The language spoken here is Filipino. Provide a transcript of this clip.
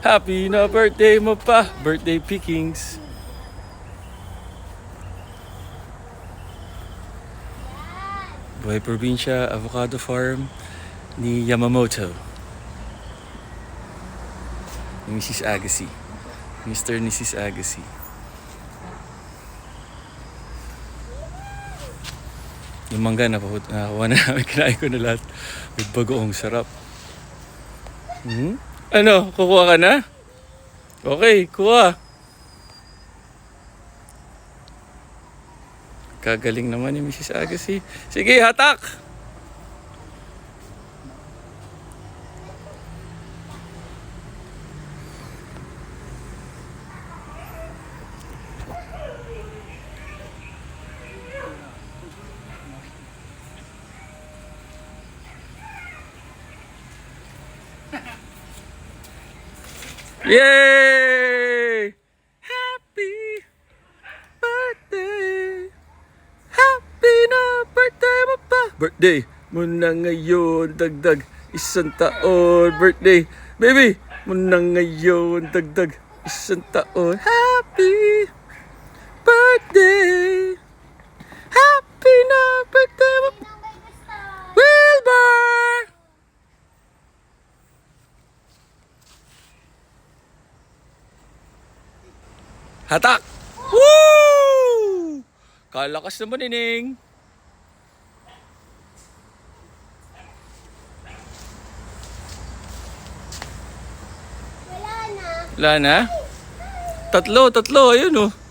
Happy na birthday mo pa. Birthday pickings. Buhay Probinsya Avocado Farm ni Yamamoto. Ni Mrs. Agassi. Mr. and Mrs. Agassi. Yung mangga nakakuha na namin. Kinain ko na lahat. May bagoong sarap. Ano? Kukuha ka na? Okay, kuha. Kagaling naman ni Mrs. Agassi. Sige, hatak! Yay! Happy birthday! Happy na birthday mo pa! Birthday mo na ngayon, dagdag isang taon. Birthday, baby! Mo na ngayon, dagdag isang taon. Happy birthday! Happy na birthday mo pa! Wilbur! Hatak! Woo! Kalakas naman, Nining. Wala na. Wala na? Tatlo, ayun oh.